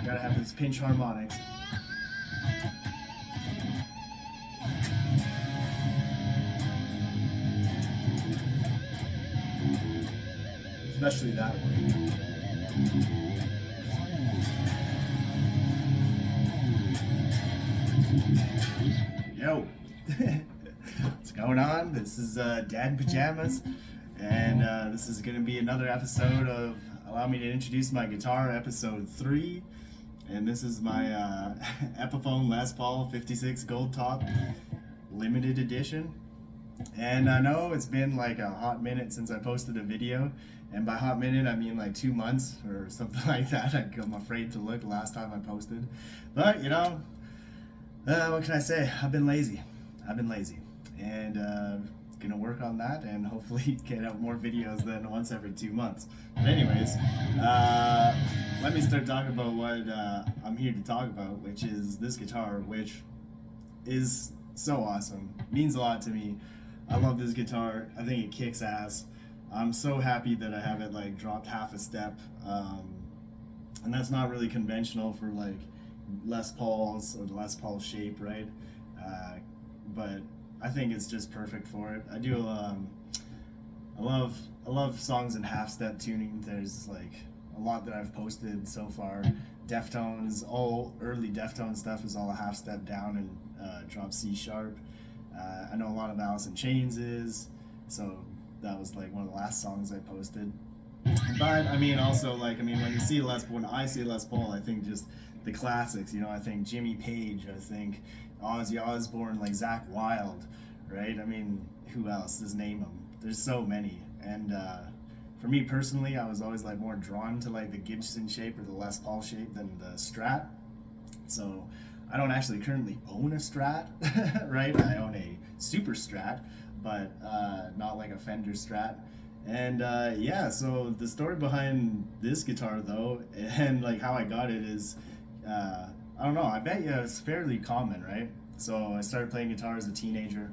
Gotta have those pinch harmonics. Especially that one. Yo, what's going on? This is Dad in Pajamas, and this is going to be another episode of Allow Me to Introduce My Guitar, episode 3. And this is my Epiphone Les Paul 56 Gold Top limited edition. And I know it's been like a hot minute since I posted a video, and by hot minute I mean like 2 months or something like that. I'm afraid to look last time I posted, but you know, what can I say? I've been lazy, and gonna work on that and hopefully get out more videos than once every 2 months. But anyways, let me start talking about what I'm here to talk about, which is this guitar, which is so awesome, means a lot to me. I love this guitar. I think it kicks ass. I'm so happy that I have it like dropped half a step, and that's not really conventional for like Les Pauls or the Les Paul shape, right? But I think it's just perfect for it. I do. I love songs in half step tuning. There's like a lot that I've posted so far. Deftones, all early Deftones stuff is all a half step down and drop C sharp. I know a lot of Alice in Chains is, so that was like one of the last songs I posted. But I mean, also like, I mean, when I see Les Paul, I think just the classics. You know, I think Jimmy Page, I think Ozzy Osbourne, like Zakk Wylde, right? I mean, who else? Just name them. There's so many. And for me personally, I was always like more drawn to like the Gibson shape or the Les Paul shape than the Strat. So I don't actually currently own a Strat, right? I own a Super Strat, but not like a Fender Strat. And yeah, so the story behind this guitar though, and like how I got it is, I don't know, I bet you it's fairly common, right? So I started playing guitar as a teenager,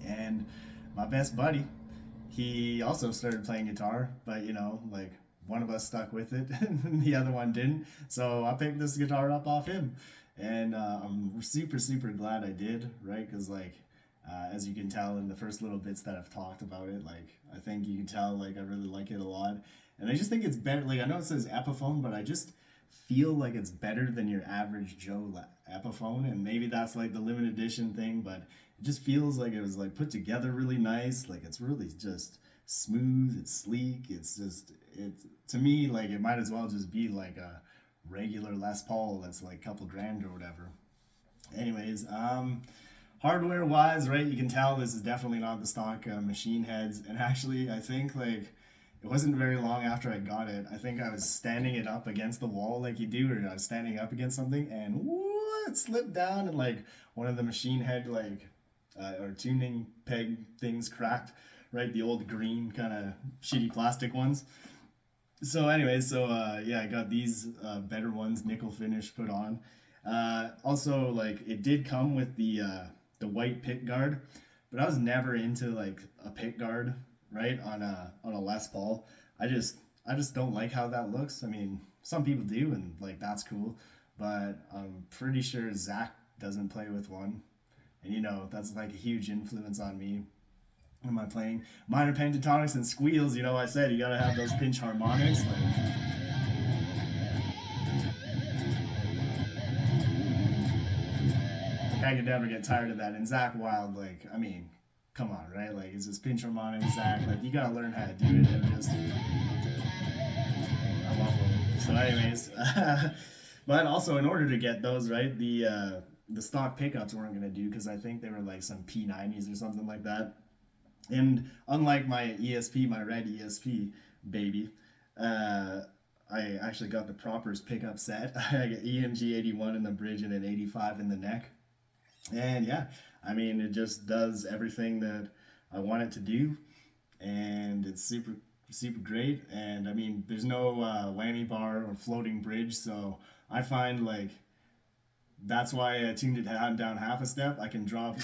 and my best buddy, he also started playing guitar, but you know, like one of us stuck with it and the other one didn't. So I picked this guitar up off him, and I'm super glad I did, right? Because like as you can tell in the first little bits that I've talked about it, like I think you can tell like I really like it a lot, and I just think it's better. Like I know it says Epiphone, but I just feel like it's better than your average Joe Epiphone, and maybe that's like the limited edition thing, but it just feels like it was like put together really nice. Like it's really just smooth, it's sleek, it's to me like it might as well just be like a regular Les Paul that's like a couple grand or whatever. Anyways, hardware wise, right, you can tell this is definitely not the stock machine heads, and actually I think like it wasn't very long after I got it, I think I was standing it up against the wall like you do, or I was standing up against something, and it slipped down, and like one of the machine head like or tuning peg things cracked, right, the old green kind of shitty plastic ones. So anyways, yeah, I got these better ones, nickel finish, put on. Also, like it did come with the white pick guard, but I was never into like a pick guard, right, on a Les Paul. I just don't like how that looks. I mean, some people do, and like that's cool, but I'm pretty sure Zach doesn't play with one, and you know that's like a huge influence on me. When am I playing minor pentatonics and squeals? You know, I said you gotta have those pinch harmonics. I could never get tired of that. And Zakk Wylde, like, I mean, come on, right? Like, it's just pinch harmonics, Zach. Like, you gotta learn how to do it. And just, I love them. So, anyways, but also in order to get those, right, the stock pickups weren't gonna do, because I think they were like some P90s or something like that. And unlike my ESP, my red ESP baby, I actually got the Propers pickup set. I got EMG 81 in the bridge and an 85 in the neck. And yeah, I mean, it just does everything that I want it to do, and it's super great. And I mean, there's no whammy bar or floating bridge, so I find like that's why I tuned it down half a step. I can drop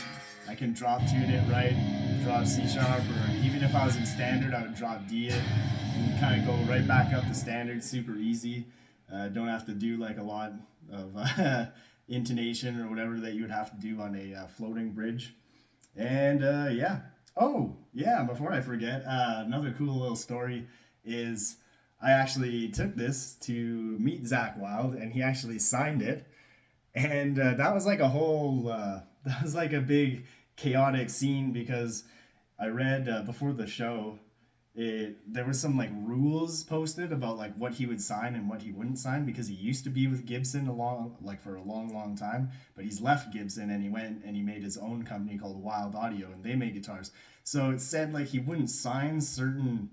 tune it, right, drop C sharp, or even if I was in standard, I would drop D it and kind of go right back up to standard, super easy. Don't have to do like a lot of intonation or whatever that you would have to do on a floating bridge. And yeah. Oh, yeah, before I forget, another cool little story is I actually took this to meet Zach Wild and he actually signed it. And that was like a whole, that was like a big chaotic scene because I read before the show, there was some like rules posted about like what he would sign and what he wouldn't sign because he used to be with Gibson for a long time, but he's left Gibson and he went and he made his own company called Wild Audio and they made guitars. So it said like he wouldn't sign certain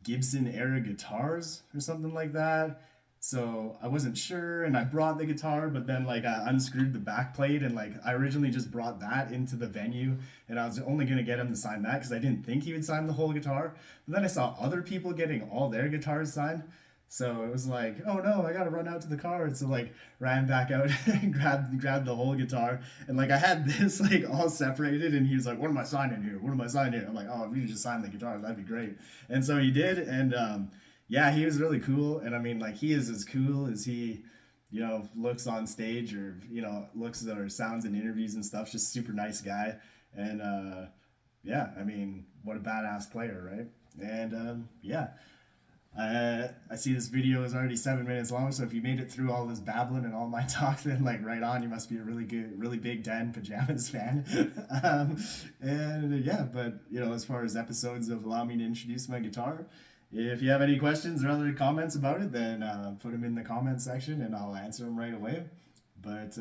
Gibson era guitars or something like that. So I wasn't sure, and I brought the guitar, but then like I unscrewed the back plate, and like I originally just brought that into the venue, and I was only gonna get him to sign that because I didn't think he would sign the whole guitar. But then I saw other people getting all their guitars signed, so it was like, oh no, I gotta run out to the car. And so like ran back out and grabbed the whole guitar, and like I had this like all separated, and he was like, what am I signing here? What am I signing here? I'm like, oh, if you could just sign the guitar, that'd be great. And so he did, and yeah, he was really cool. And I mean, like, he is as cool as he, looks on stage or, looks or sounds in interviews and stuff. Just super nice guy. And yeah, I mean, what a badass player, right? And yeah, I see this video is already 7 minutes long. So if you made it through all this babbling and all my talk, then like right on, you must be a really big Dan Pajamas fan. And yeah, but as far as episodes of Allow Me to Introduce My Guitar, if you have any questions or other comments about it, then put them in the comment section and I'll answer them right away. But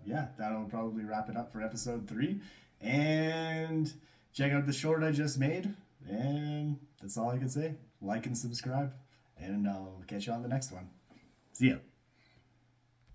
yeah, that'll probably wrap it up for episode 3. And check out the short I just made. And that's all I can say. Like and subscribe. And I'll catch you on the next one. See ya.